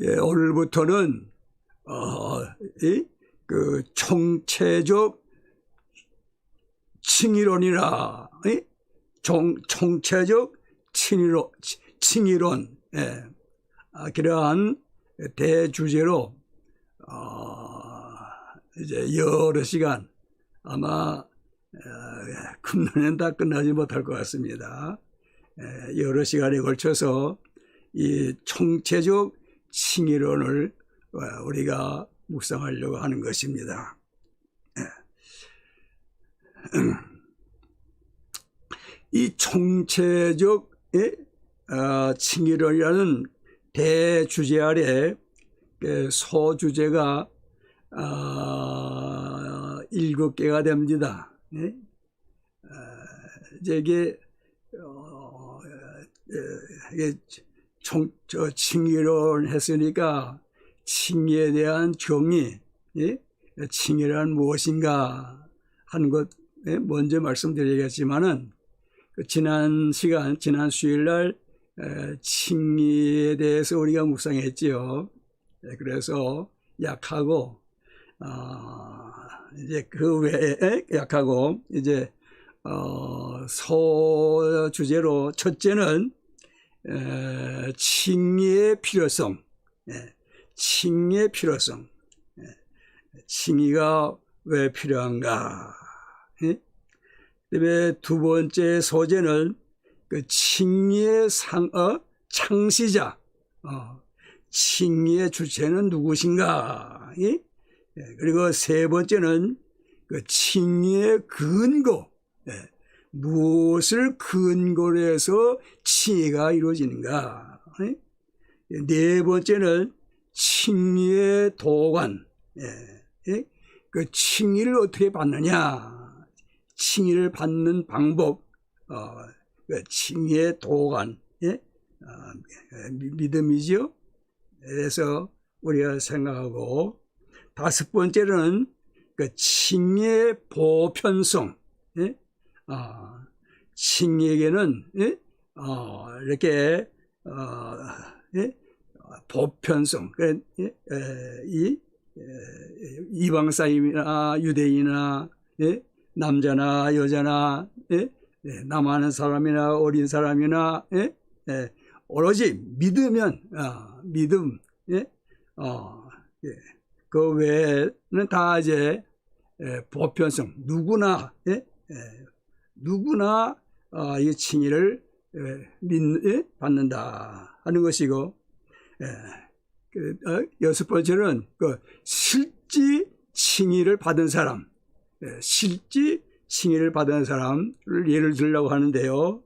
오늘부터는 그 총체적 칭의론이나 총체적 칭의론, 그러한 대주제로 이제 여러 시간, 아마 금년엔 다 끝나지 못할 것 같습니다. 여러 시간에 걸쳐서 이 총체적 칭의론을 우리가 묵상하려고 하는 것입니다. 이 총체적 칭의론이라는 대주제 아래 소주제가 7개가 됩니다. 이게 칭의론 했으니까 칭의에 대한 정의, 칭의란 무엇인가 하는 것 먼저 말씀드리겠지만은, 지난 수요일날 칭의에 대해서 우리가 묵상했지요. 그래서 약하고 이제 그 외에 약하고 이제 소주제로 첫째는 칭의의 필요성, 칭의의 필요성, 칭의가 왜 필요한가. 그다음에 두 번째 소제는 그 칭의의 창시자, 칭의의 주체는 누구신가. 그리고 세 번째는 그 칭의의 근거, 무엇을 근거로 해서 칭의가 이루어지는가. 네 번째는 칭의의 도관, 그 칭의를 어떻게 받느냐, 칭의를 받는 방법, 그 칭의의 도관, 믿음이죠. 그래서 우리가 생각하고, 다섯 번째는 그 칭의의 보편성, 칭의에게는 이렇게 보편성, 이방 사람이나 유대인이나 남자나 여자나 남아는 사람이나 어린 사람이나 오로지 믿으면 믿음, 그 외에는 다 이제 보편성, 누구나 이 칭의를 받는다 하는 것이고, 여섯 번째는 그 실지 칭의를 받은 사람, 실지 칭의를 받은 사람을 예를 들려고 하는데요.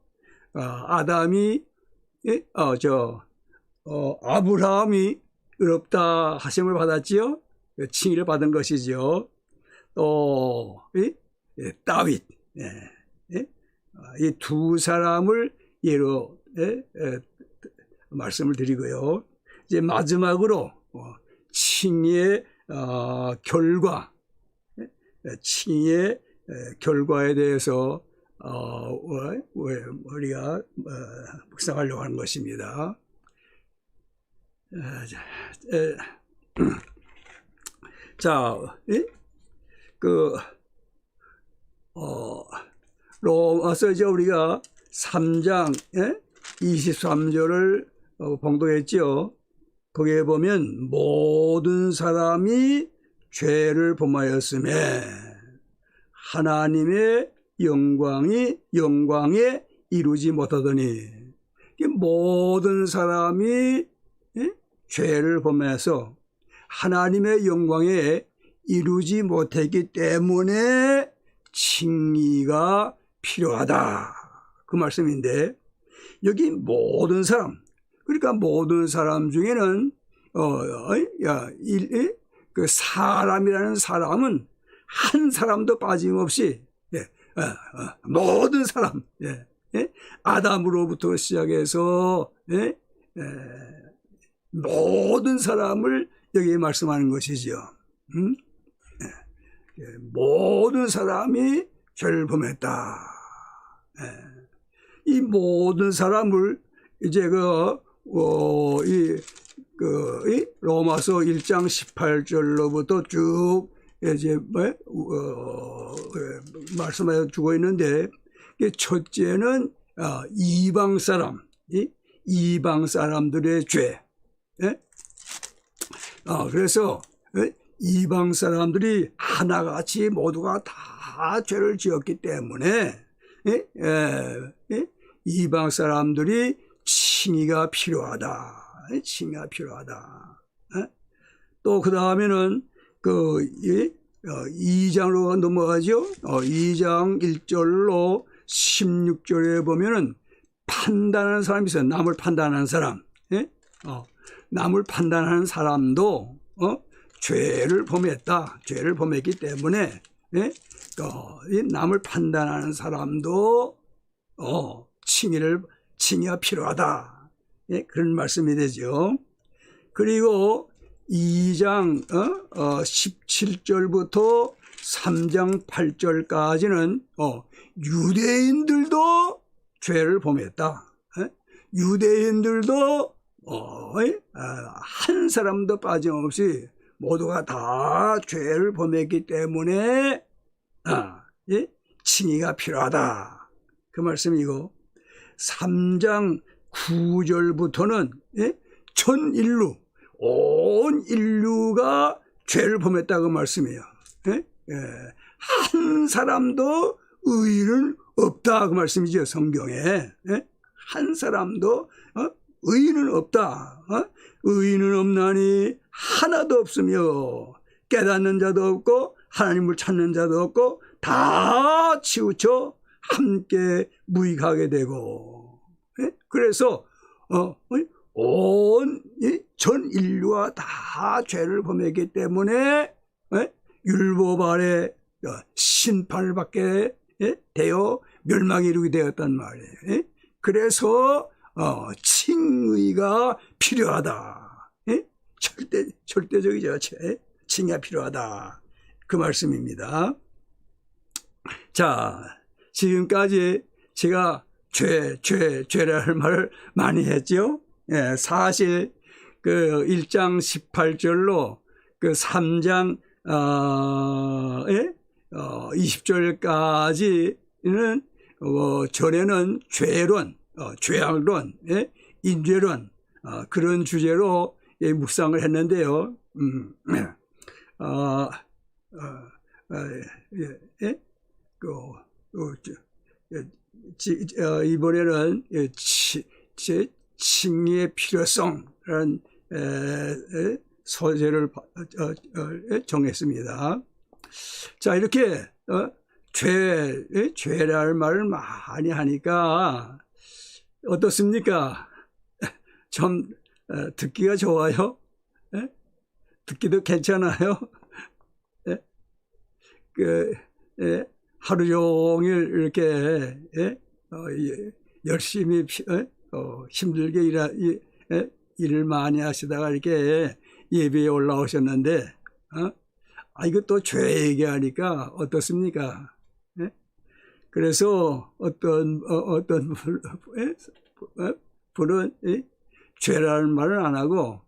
아담이 아브라함이 의롭다 하심을 받았지요. 칭의를 받은 것이죠. 또 다윗, 이 두 사람을 예로 말씀을 드리고요. 이제 마지막으로 칭의의 결과, 칭의의 결과에 대해서 우리가 묵상하려고 하는 것입니다. 자, 로마서 이제 우리가 3장 23절을 봉독했지요. 거기에 보면 모든 사람이 죄를 범하였음에 하나님의 영광에 이루지 못하더니, 모든 사람이 죄를 범해서 하나님의 영광에 이루지 못했기 때문에 칭의가 필요하다, 그 말씀인데, 여기 모든 사람, 그러니까 모든 사람 중에는 그 사람이라는 사람은 한 사람도 빠짐없이 모든 사람, 아담으로부터 시작해서 모든 사람을 여기에 말씀하는 것이죠. 모든 사람이 죄를 범했다. 이 모든 사람을 이제 이 로마서 1장 18절로부터 쭉 이제 말씀해 주고 있는데, 첫째는 이방 사람, 이방 사람들의 죄. 예? 그래서 이방 사람들이 하나같이 모두가 다 죄를 지었기 때문에 이방 사람들이 칭의가 필요하다. 칭의가 필요하다. 또 그 다음에는 그 2장으로 넘어가죠. 2장 1절로 16절에 보면은 판단하는 사람이 있어요. 남을 판단하는 사람. 남을 판단하는 사람도 죄를 범했다. 죄를 범했기 때문에 이 남을 판단하는 사람도 칭의가 필요하다. 그런 말씀이 되죠. 그리고 2장 17절부터 3장 8절까지는 유대인들도 죄를 범했다. 유대인들도 한 사람도 빠짐없이 모두가 다 죄를 범했기 때문에 칭의가 필요하다. 그 말씀이고, 3장 9절부터는 전 인류, 온 인류가 죄를 범했다고 말씀이에요. 한 사람도 의인은 없다 그 말씀이죠. 성경에 한 사람도 의인은 없다. 의인은 없나니 하나도 없으며 깨닫는 자도 없고 하나님을 찾는 자도 없고 다 치우쳐 함께 무익하게 되고, 그래서 온 전 인류가 다 죄를 범했기 때문에 율법 아래 심판을 받게 되어 멸망에 이르게 되었단 말이에요. 그래서 칭의가 필요하다. 절대적이죠. 칭의가 필요하다. 그 말씀입니다. 자, 지금까지 제가 죄라는 말을 많이 했죠. 사실 그 1장 18절로 그 3장 20절까지는 전에는 죄론, 죄악론, 인죄론 그런 주제로 묵상을 했는데요. 이번에는 칭의의 필요성이라는 소재를 정했습니다. 자, 이렇게 죄라는 말을 많이 하니까 어떻습니까? 좀 듣기가 좋아요? 듣기도 괜찮아요? 하루 종일 이렇게 열심히 힘들게 일을 많이 하시다가 이렇게 예배에 올라오셨는데 이거 또 죄 얘기하니까 어떻습니까? 그래서 어떤 분은 죄라는 말을 안 하고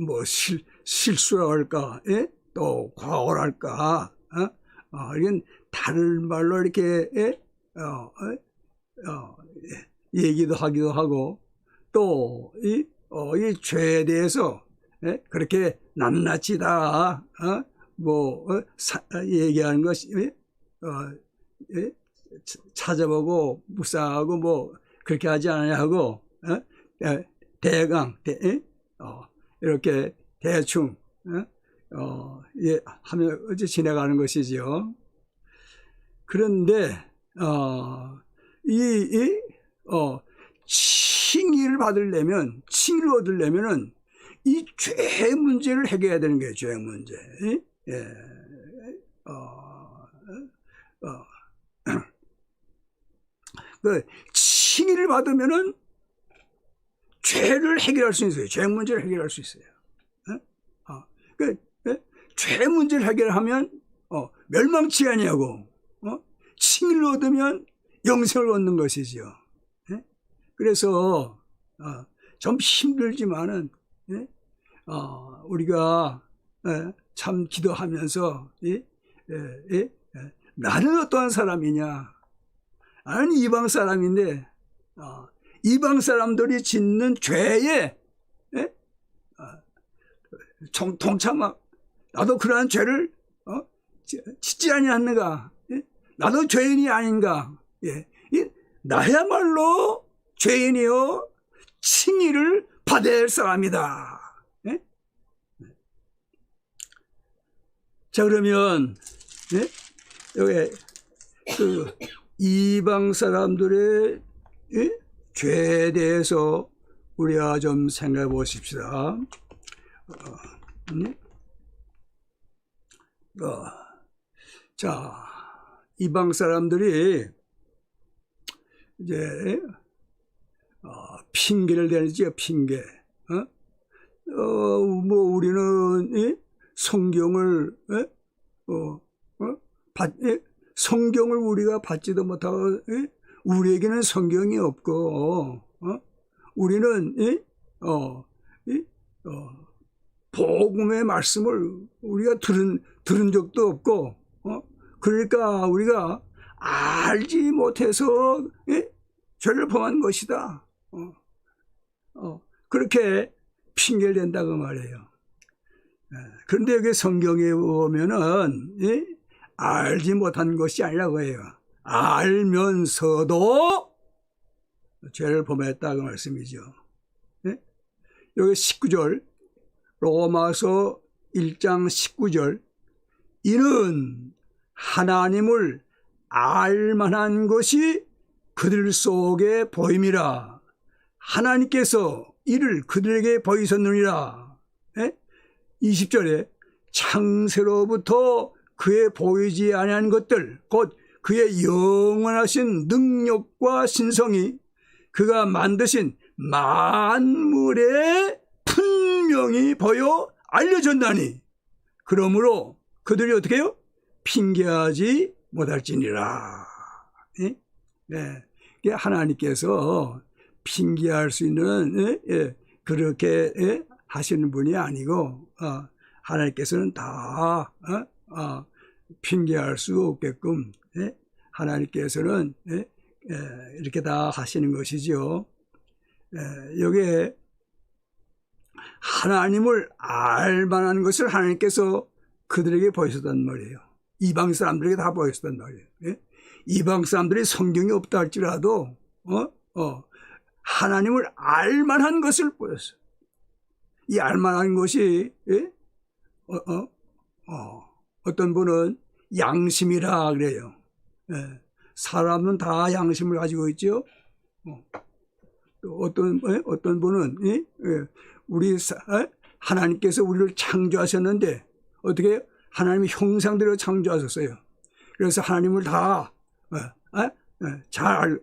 뭐 실수라 할까, 또 과오랄까, 이건 다른 말로 이렇게 얘기도 하기도 하고, 또 이 죄에 대해서 그렇게 낱낱이 다 얘기하는 것이 찾아보고 묵상하고 뭐 그렇게 하지 않아야 하고 대강 이렇게 대충 하면 어찌 지나가는 것이죠. 그런데 칭의를 얻으려면은 이 죄 문제를 해결해야 되는 거예요. 죄 문제. 그 칭의를 받으면은 죄를 해결할 수 있어요. 죄 문제를 해결할 수 있어요. 죄 문제를 해결하면 멸망치 아니하고 칭의를 얻으면 영생을 얻는 것이지요. 예? 그래서 좀 힘들지만은 우리가 참 기도하면서 나는 어떠한 사람이냐? 나는 이방 사람인데 이방 사람들이 짓는 죄에 동참하 나도 그러한 죄를 짓지 아니하는가? 나도 죄인이 아닌가? 나야말로 죄인이요 칭의를 받아야 할 사람이다. 자, 그러면 여기 그 이방 사람들의 죄에 대해서 우리가 좀 생각해 보십시다. 자, 이방 사람들이 이제 핑계를 대는지요, 핑계. 뭐 우리는 성경을 성경을 우리가 받지도 못하고 우리에게는 성경이 없고 우리는 복음의 말씀을 우리가 들은 적도 없고 그러니까 우리가 알지 못해서 죄를 범한 것이다. 그렇게 핑계를 댄다고 말해요. 그런데 여기 성경에 보면은 알지 못한 것이 아니라고 해요. 알면서도 죄를 범했다고 말씀이죠. 여기 19절 로마서 1장 19절 이는 하나님을 알만한 것이 그들 속에 보임이라 하나님께서 이를 그들에게 보이셨느니라. 20절에 창세로부터 그의 보이지 아니한 것들 곧 그의 영원하신 능력과 신성이 그가 만드신 만물에 분명히 보여 알려졌나니 그러므로 그들이 어떻게 해요? 핑계하지 못할지니라. 하나님께서 핑계할 수 있는 그렇게 하시는 분이 아니고 하나님께서는 다 핑계할 수 없게끔 하나님께서는 이렇게 다 하시는 것이죠. 여기에 하나님을 알만한 것을 하나님께서 그들에게 보이셨단 말이에요. 이방 사람들에게 다 보이셨단 말이에요. 이방 사람들이 성경이 없다 할지라도 하나님을 알만한 것을 보였어요. 이 알만한 것이 어떤 분은 양심이라 그래요. 사람은 다 양심을 가지고 있죠. 또 어떤 분은 하나님께서 우리를 창조하셨는데 어떻게 하나님의 형상대로 창조하셨어요. 그래서 하나님을 다 잘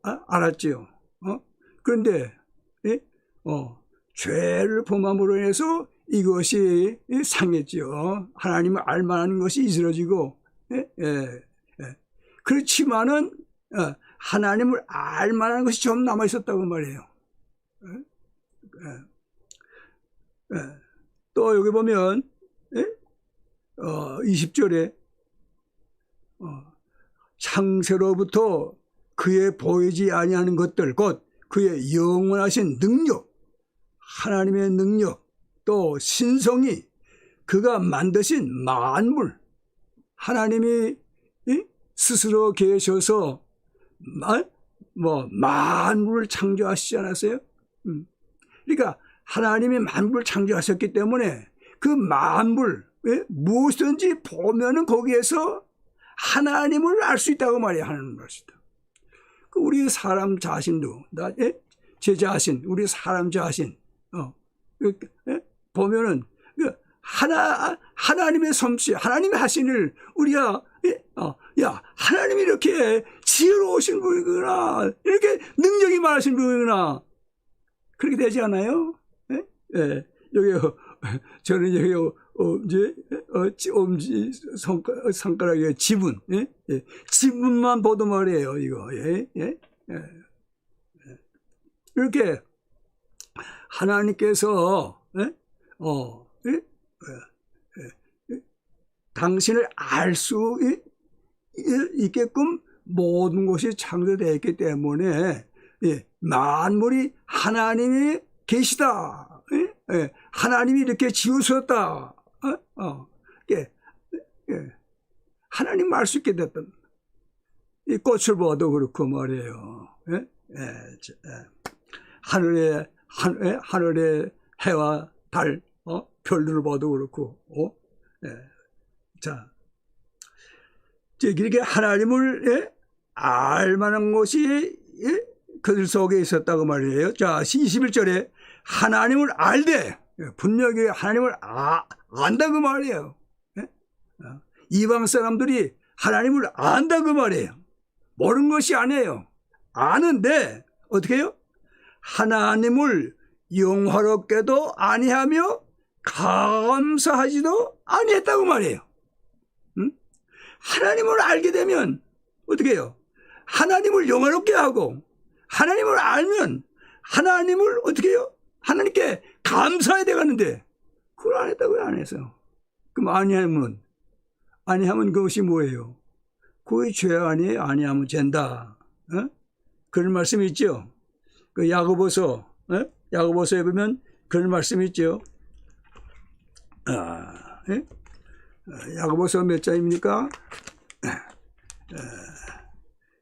알았지요. 그런데 죄를 범함으로 인해서 이것이 상했지요. 하나님을 알만한 것이 이스러지고 그렇지만은 하나님을 알만한 것이 좀 남아 있었다고 말해요. 또 여기 보면 20절에 창세로부터 그의 보이지 아니하는 것들 곧 그의 영원하신 능력 하나님의 능력 또 신성이 그가 만드신 만물 하나님이 스스로 계셔서 만물을 창조하시지 않았어요? 그러니까 하나님이 만물을 창조하셨기 때문에 그 만물 무엇이든지 보면은 거기에서 하나님을 알 수 있다고 말이에요. 하나님을 알 수 있다. 우리 사람 자신도 제 자신, 우리 사람 자신 보면은 하나님의 솜씨, 하나님의 하신을 우리가 하나님이 이렇게 지혜로우신 분이구나, 이렇게 능력이 많으신 분이구나, 그렇게 되지 않아요? 여기 저는 여기 엄지 손가락의 지분, 지분만 보도 말이에요, 이거. 이렇게 하나님께서 당신을 알 수 있게끔 모든 것이 창조되어 있기 때문에 만물이 하나님이 계시다. 하나님이 이렇게 지으셨다. 하나님 알 수 있게 됐던 이 꽃을 봐도 그렇고 말이에요. 하늘의 해와 달, 별들을 봐도 그렇고, 자, 이렇게 하나님을 알 만한 것이 그들 속에 있었다고 말이에요. 자, 21절에 하나님을 알되, 분명히 하나님을 안다 그 말이에요. 이방 사람들이 하나님을 안다 그 말이에요. 모르는 것이 아니에요. 아는데 어떻게 해요? 하나님을 영화롭게도 아니하며 감사하지도 아니했다고 말이에요. 하나님을 알게 되면 어떻게 해요? 하나님을 영화롭게 하고, 하나님을 알면 하나님을 어떻게 해요? 하나님께 감사해야 되겠는데 그걸 안 했다고요? 안 해서. 그럼 아니하면 그것이 뭐예요? 그게 죄 아니에요? 아니하면 죄다. 그런 말씀이 있죠. 그 야고보서에 보면 그런 말씀이 있죠. 야고보서 몇 장입니까?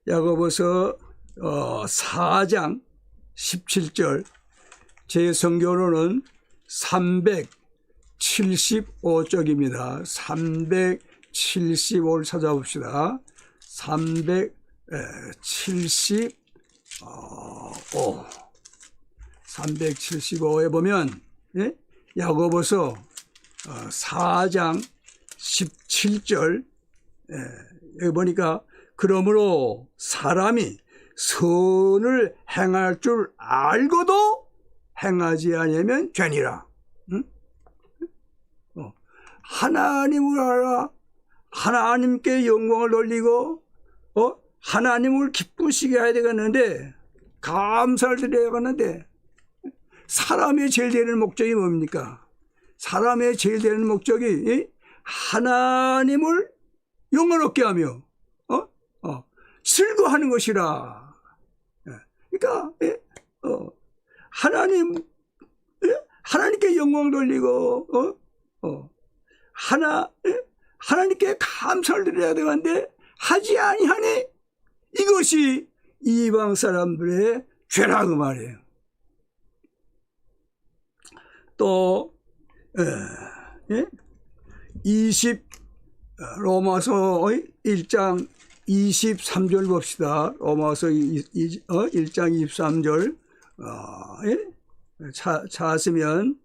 야고보서 4장 17절. 제 성경으로는 375쪽입니다. 375를 찾아봅시다. 375에 보면 야고보서 4장 17절 여기 보니까 그러므로 사람이 선을 행할 줄 알고도 행하지 아니하면 죄니라. 하나님을 알아. 하나님께 영광을 돌리고 하나님을 기쁘시게 해야 되겠는데 감사를 드려야 하는데 사람의 제일 되는 목적이 뭡니까? 사람의 제일 되는 목적이 하나님을 영화롭게 하며 슬거하는 것이라. 그러니까 하나님께 영광 돌리고 하나님께 감사를 드려야 되는데 하지 아니하니 이것이 이방 사람들의 죄라고 말이에요. 또 로마서 1장 23절 봅시다. 로마서 1장 23절 찾으면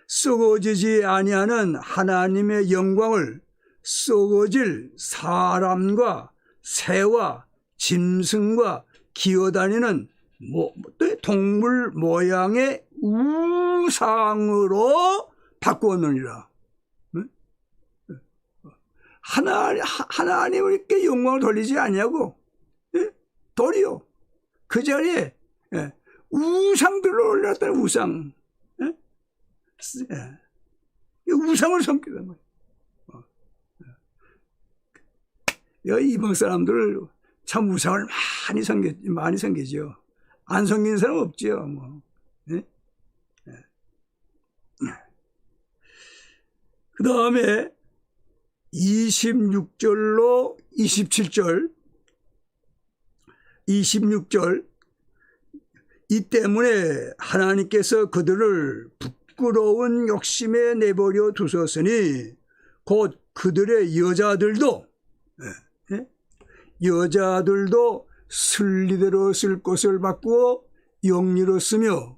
썩어지지 아니하는 하나님의 영광을 썩어질 사람과 새와 짐승과 기어다니는 동물 모양의 우상으로 바꾸었느니라. 하나님께 영광을 돌리지 아니하고 도리어 그 자리에 우상들을 올렸다. 우상. 우상을 섬기는 거예요. 이방 사람들 참 우상을 많이 섬기죠. 안 섬기는 사람 없죠. 뭐. 그 다음에 26절로 26절 이 때문에 하나님께서 그들을 부끄러운 욕심에 내버려 두셨으니 곧 그들의 여자들도 순리대로 쓸 것을 바꾸어 영리로 쓰며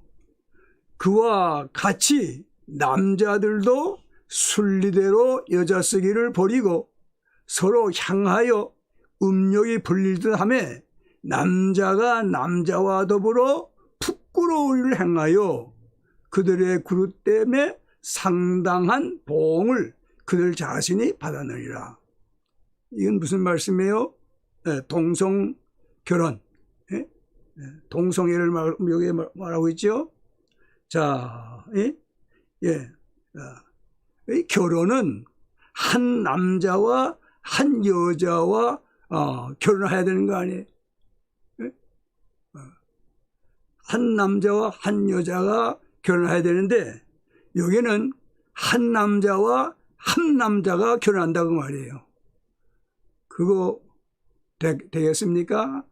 그와 같이 남자들도 순리대로 여자 쓰기를 버리고 서로 향하여 음욕이 불릴듯 하며 남자가 남자와 더불어 부끄러울 행하여 그들의 그릇됨에 상당한 보응을 그들 자신이 받았느니라. 이건 무슨 말씀이에요? 동성 결혼, 동성애를 여기 말하고 있죠. 자, 이 결혼은 한 남자와 한 여자와 결혼해야 되는 거 아니에요? 한 남자와 한 여자가 결혼해야 되는데 여기는 한 남자와 한 남자가 결혼한다고 말이에요. 그거 되겠습니까?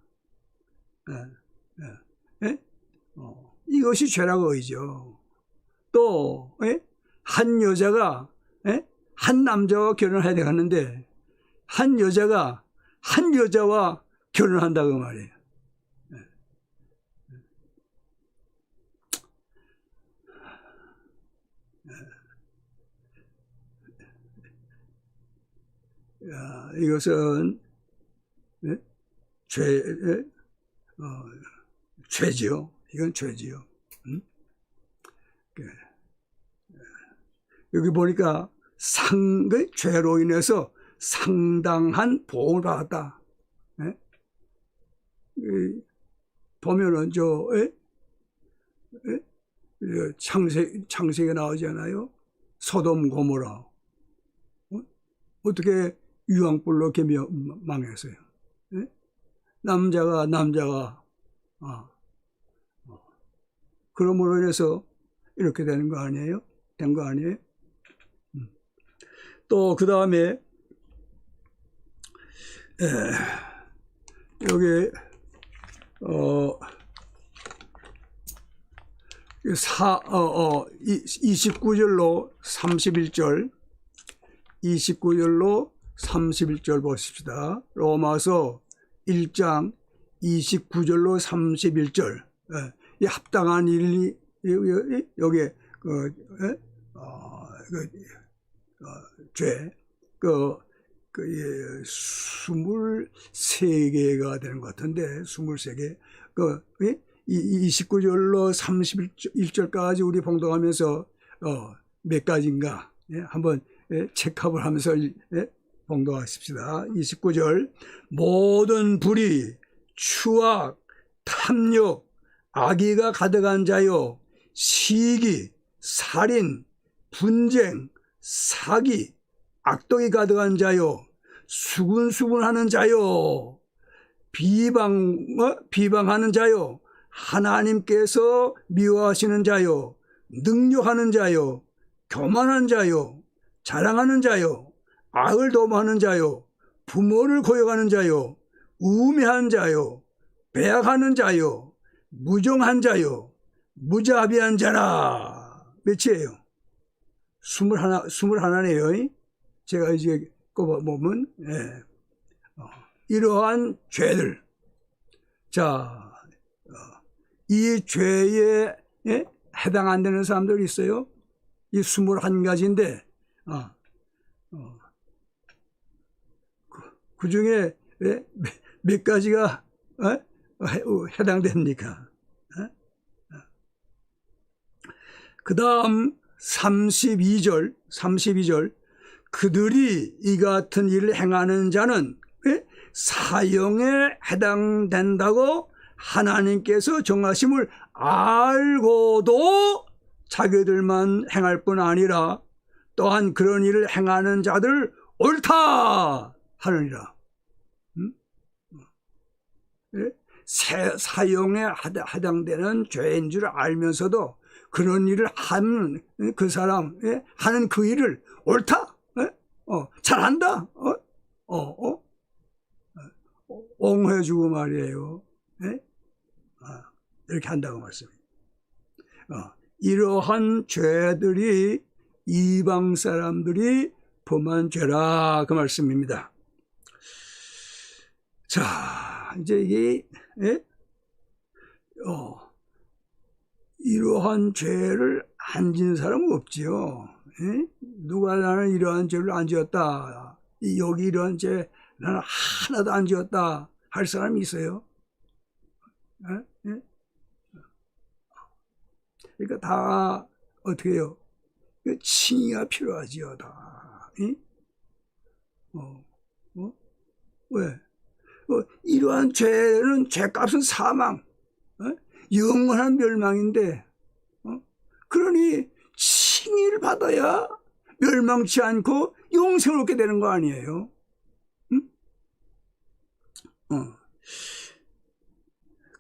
이것이 죄라고 의죠. 또 한 여자가 한 남자와 결혼해야 되는데 한 여자가 한 여자와 결혼한다고 말이에요. 이것은 죄지요. 이건 죄지요. 여기 보니까 죄로 인해서 상당한 보응을 받았다. 보면은 창세기에 나오잖아요. 소돔 고모라 어떻게 유황불로 이렇게 망했어요. 남자가 그러므로 인해서 이렇게 되는 거 아니에요? 된 거 아니에요? 또 그 다음에 여기 29절로 31절 29절로 31절 보십시다. 로마서 1장 29절로 31절. 이 합당한 일이 여기 죄 23개가 되는 것 같은데 23개. 29절로 31절까지 우리 봉독하면서 몇 가지인가 한번 체크업을 하면서 봉독하십시다. 29절 모든 불의, 추악, 탐욕, 악의가 가득한 자요 시기, 살인, 분쟁, 사기, 악독이 가득한 자요 수군수군하는 자요 비방하는 자요 하나님께서 미워하시는 자요 능욕하는 자요 교만한 자요 자랑하는 자요 악을 도모하는 자요 부모를 고용하는 자요 우매한 자요 배약하는 자요 무정한 자요 무자비한 자라. 몇이에요? 21네요. 제가 이제 꼽아보면 이러한 죄들. 자, 이 죄에 해당 안 되는 사람들이 있어요. 이 21가지인데 그 중에 몇 가지가 해당됩니까? 그 다음 32절 그들이 이 같은 일을 행하는 자는 사형에 해당된다고 하나님께서 정하심을 알고도 자기들만 행할 뿐 아니라 또한 그런 일을 행하는 자들 옳다 하느니라. 사형에 해당되는 죄인 줄 알면서도 그런 일을 하는 그 사람 하는 그 일을 옳다, 잘한다, 옹호해주고 말이에요. 이렇게 한다고 말씀입니다. 이러한 죄들이 이방 사람들이 범한 죄라 그 말씀입니다. 자, 이제 이게 이러한 죄를 안 지은 사람은 없지요. 누가 나는 이러한 죄를 안 지었다. 여기 이러한 죄 나는 하나도 안 지었다 할 사람이 있어요. 그러니까 다 어떻게 해요? 칭의가 필요하지어다. 응? 왜? 이러한 죄는 죄값은 사망, 영원한 멸망인데, 그러니 칭의를 받아야 멸망치 않고 영생을 얻게 되는 거 아니에요? 응?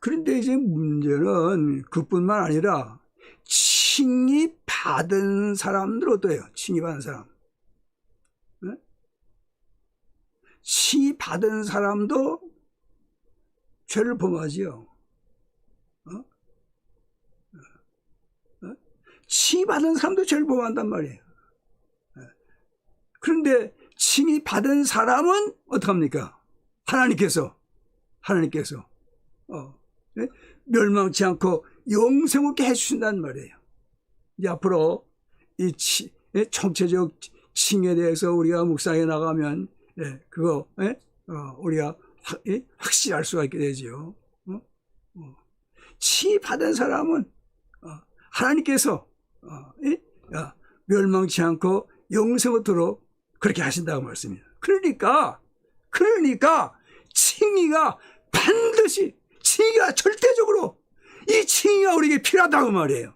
그런데 이제 문제는 그뿐만 아니라 칭의 받은 사람들 어때요? 칭의 받은 사람. 칭의 받은 사람도 죄를 범하지요. 칭의 받은 사람도 죄를 범한단 말이에요. 그런데 칭의 받은 사람은 어떡합니까? 하나님께서 멸망치 않고 영생 얻게 해주신단 말이에요. 이제 앞으로 이 총체적 칭에 대해서 우리가 묵상해 나가면 그거 우리가 확실히 알 수가 있게 되죠. 칭의 받은 사람은 하나님께서 멸망치 않고 영생 얻도록 그렇게 하신다고 말씀입니다. 그러니까 칭의가 반드시 칭의가 절대적으로 이 칭의가 우리에게 필요하다고 말이에요.